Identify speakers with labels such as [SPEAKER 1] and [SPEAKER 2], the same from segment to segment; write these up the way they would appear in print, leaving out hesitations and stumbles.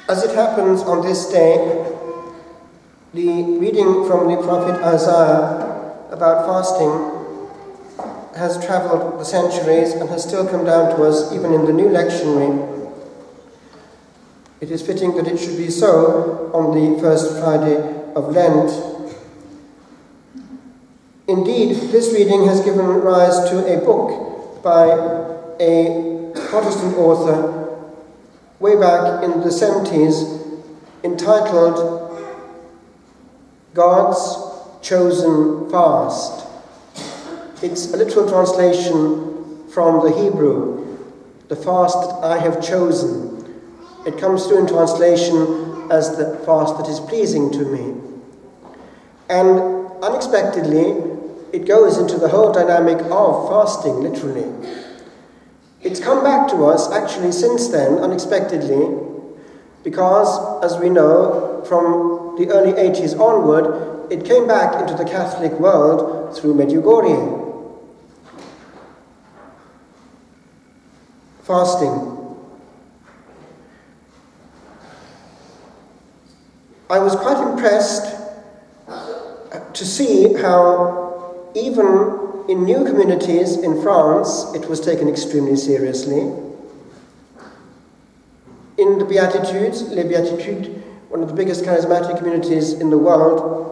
[SPEAKER 1] As it happens on this day, the reading from the prophet Isaiah about fasting has travelled the centuries and has still come down to us even in the new lectionary. It is fitting that it should be so on the first Friday of Lent. Indeed, this reading has given rise to a book by a Protestant author way back in the 70s entitled God's Chosen Fast. It's a literal translation from the Hebrew, the fast that I have chosen. It comes through in translation as the fast that is pleasing to me. And unexpectedly, it goes into the whole dynamic of fasting, literally. It's come back to us, actually, since then, unexpectedly, because, as we know, from the early 80s onward, it came back into the Catholic world through Medjugorje. Fasting. I was quite impressed to see how even in new communities in France it was taken extremely seriously. In the Beatitudes, Les Beatitudes, one of the biggest charismatic communities in the world,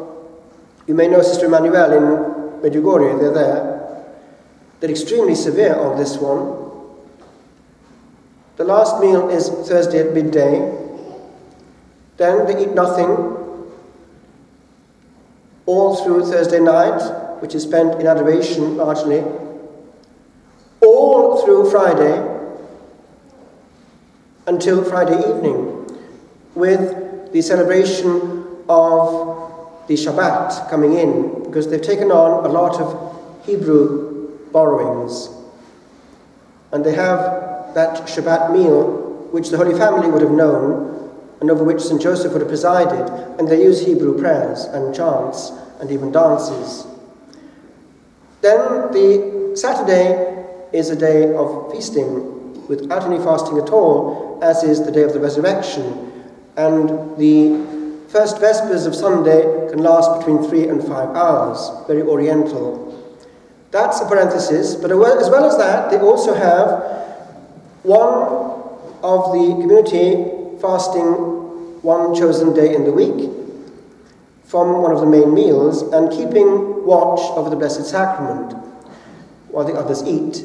[SPEAKER 1] you may know Sister Emmanuel in Medjugorje, they're there. They're extremely severe on this one. The last meal is Thursday at midday. Then they eat nothing all through Thursday night, which is spent in adoration largely, all through Friday until Friday evening, with the celebration of the Shabbat coming in, because they've taken on a lot of Hebrew borrowings. And they have that Shabbat meal, which the Holy Family would have known, and over which St. Joseph would have presided, and they use Hebrew prayers and chants and even dances. Then the Saturday is a day of feasting, without any fasting at all, as is the day of the resurrection. And the first Vespers of Sunday can last between 3 and 5 hours, very oriental. That's a parenthesis, but as well as that, they also have one of the community fasting one chosen day in the week from one of the main meals and keeping watch over the Blessed Sacrament while the others eat.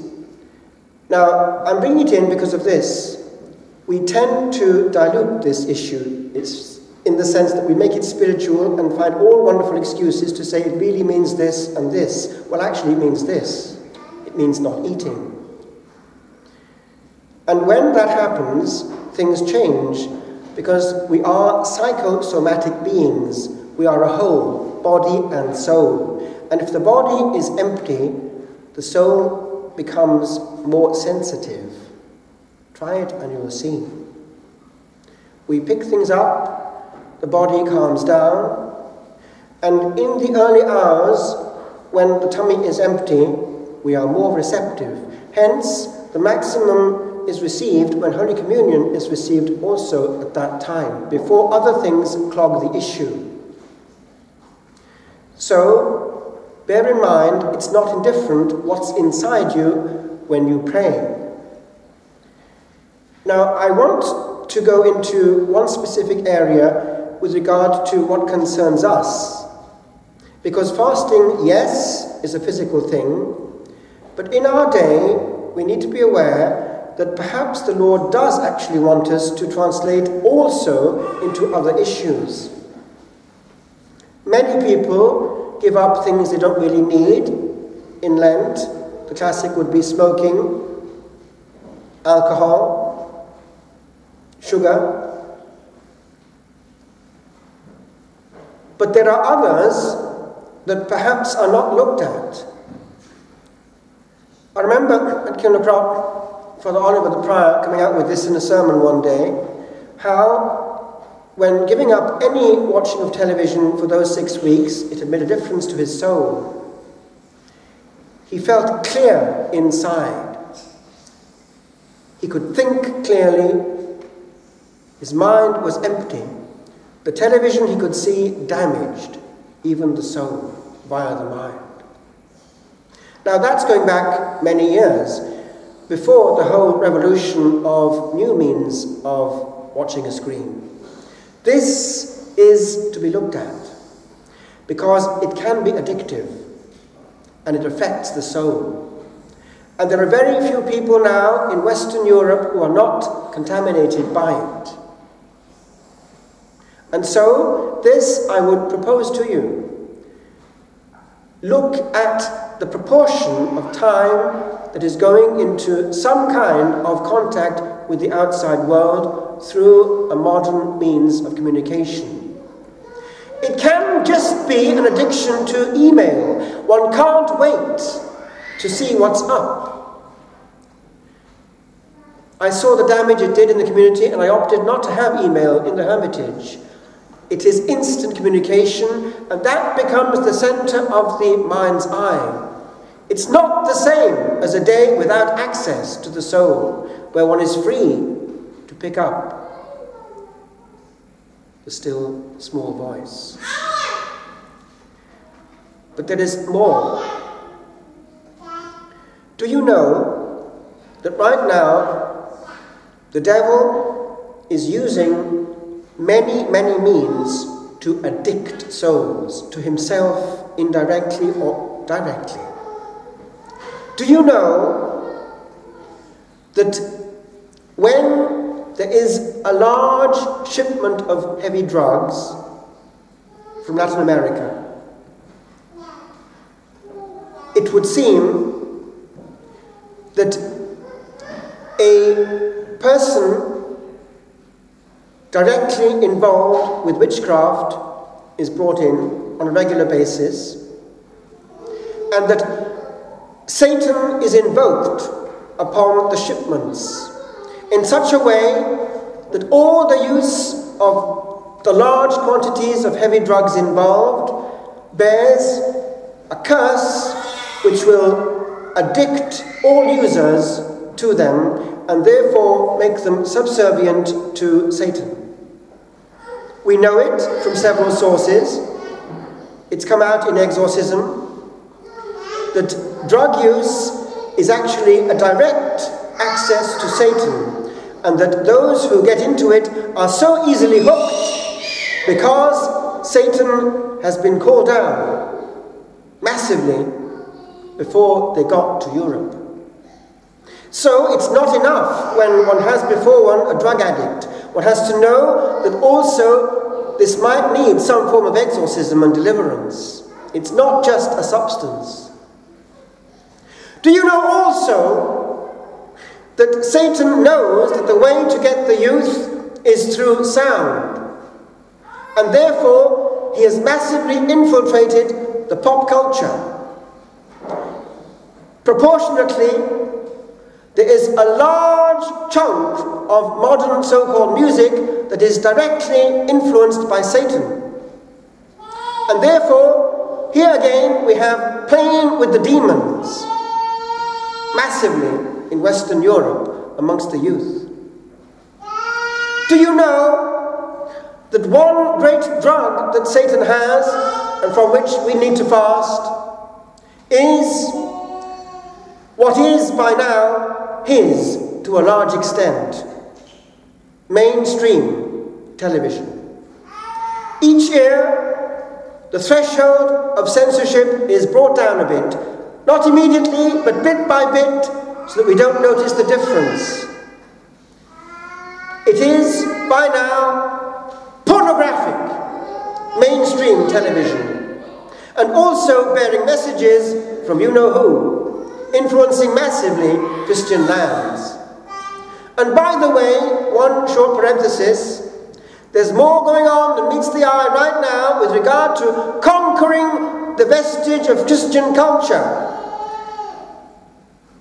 [SPEAKER 1] Now, I'm bringing it in because of this. We tend to dilute this issue. It's in the sense that we make it spiritual and find all wonderful excuses to say it really means this and this. Well, actually, it means this. It means not eating. And when that happens, things change, because we are psychosomatic beings. We are a whole, body and soul. And if the body is empty, the soul becomes more sensitive. Try it and you will see. We pick things up, the body calms down, and in the early hours, when the tummy is empty, we are more receptive. Hence, the maximum is received when Holy Communion is received also at that time, before other things clog the issue. So, bear in mind, it's not indifferent what's inside you when you pray. Now, I want to go into one specific area with regard to what concerns us. Because fasting, yes, is a physical thing, but in our day, we need to be aware that perhaps the Lord does actually want us to translate also into other issues. Many people give up things they don't really need in Lent. The classic would be smoking, alcohol, sugar. But there are others that perhaps are not looked at. I remember at Kilnacrock, Father Oliver the Prior coming out with this in a sermon one day, how when giving up any watching of television for those 6 weeks, it had made a difference to his soul. He felt clear inside. He could think clearly. His mind was empty. The television he could see damaged even the soul via the mind. Now that's going back many years, before the whole revolution of new means of watching a screen. This is to be looked at, because it can be addictive and it affects the soul. And there are very few people now in Western Europe who are not contaminated by it. And so, this I would propose to you. Look at the proportion of time that is going into some kind of contact with the outside world through a modern means of communication. It can just be an addiction to email. One can't wait to see what's up. I saw the damage it did in the community, and I opted not to have email in the Hermitage. It is instant communication, and that becomes the center of the mind's eye. It's not the same as a day without access to the soul, where one is free to pick up the still small voice. But there is more. Do you know that right now the devil is using many, many means to addict souls to himself indirectly or directly? Do you know that when there is a large shipment of heavy drugs from Latin America, it would seem that a person directly involved with witchcraft is brought in on a regular basis, and that Satan is invoked upon the shipments in such a way that all the use of the large quantities of heavy drugs involved bears a curse which will addict all users to them and therefore make them subservient to Satan. We know it from several sources. It's come out in exorcism that drug use is actually a direct access to Satan, and that those who get into it are so easily hooked because Satan has been called down massively before they got to Europe. So it's not enough when one has before one a drug addict. One has to know that also this might need some form of exorcism and deliverance. It's not just a substance. Do you know also that Satan knows that the way to get the youth is through sound, and therefore he has massively infiltrated the pop culture? Proportionately, there is a large chunk of modern so-called music that is directly influenced by Satan. And therefore, here again we have playing with the demons massively in Western Europe amongst the youth. Do you know that one great drug that Satan has, and from which we need to fast, is what is by now his to a large extent: mainstream television. Each year, the threshold of censorship is brought down a bit, not immediately, but bit by bit, so that we don't notice the difference. It is, by now, pornographic mainstream television, and also bearing messages from you-know-who, influencing massively Christian lands. And by the way, one short parenthesis, there's more going on than meets the eye right now with regard to conquering the vestige of Christian culture.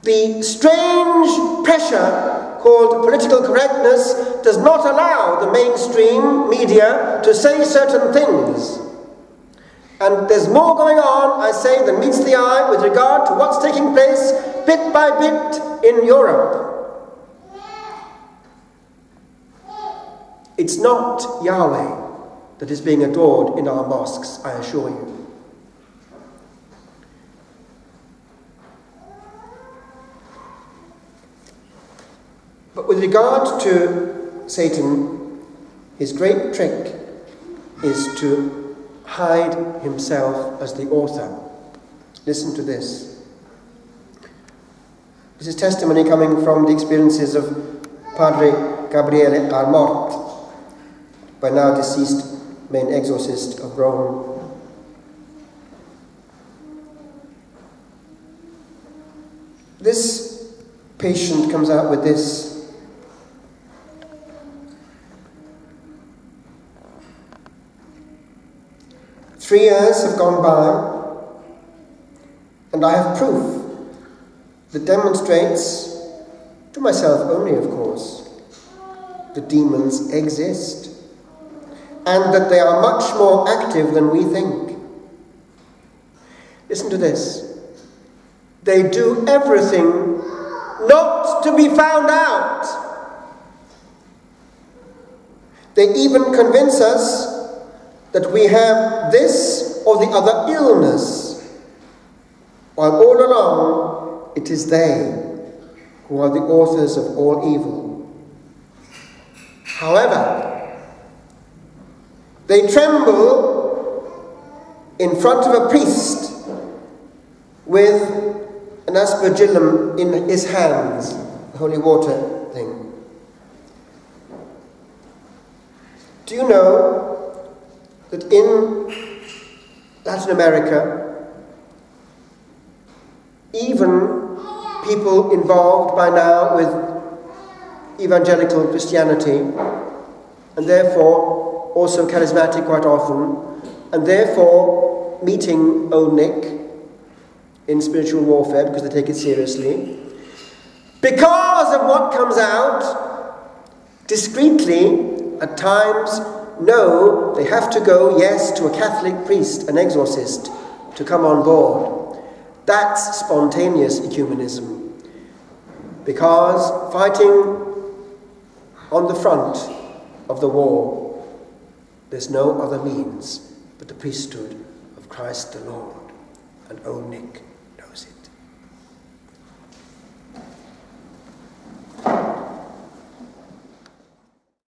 [SPEAKER 1] The strange pressure called political correctness does not allow the mainstream media to say certain things. And there's more going on, I say, than meets the eye with regard to what's taking place bit by bit in Europe. It's not Yahweh that is being adored in our mosques, I assure you. But with regard to Satan, his great trick is to hide himself as the author. Listen to this. This is testimony coming from the experiences of Padre Gabriele Armort, by now deceased main exorcist of Rome. This patient comes out with this. "3 years have gone by, and I have proof that demonstrates, to myself only of course, that demons exist, and that they are much more active than we think. Listen to this. They do everything not to be found out. They even convince us that we have this or the other illness, while all along it is they who are the authors of all evil. However, they tremble in front of a priest with an aspergillum in his hands, the holy water thing. Do you know that in Latin America, even people involved by now with evangelical Christianity, and therefore also charismatic quite often, and therefore meeting Old Nick in spiritual warfare because they take it seriously, because of what comes out, discreetly, at times, no, they have to go, yes, to a Catholic priest, an exorcist, to come on board. That's spontaneous ecumenism. Because fighting on the front of the war, there's no other means but the priesthood of Christ the Lord and Old Nick.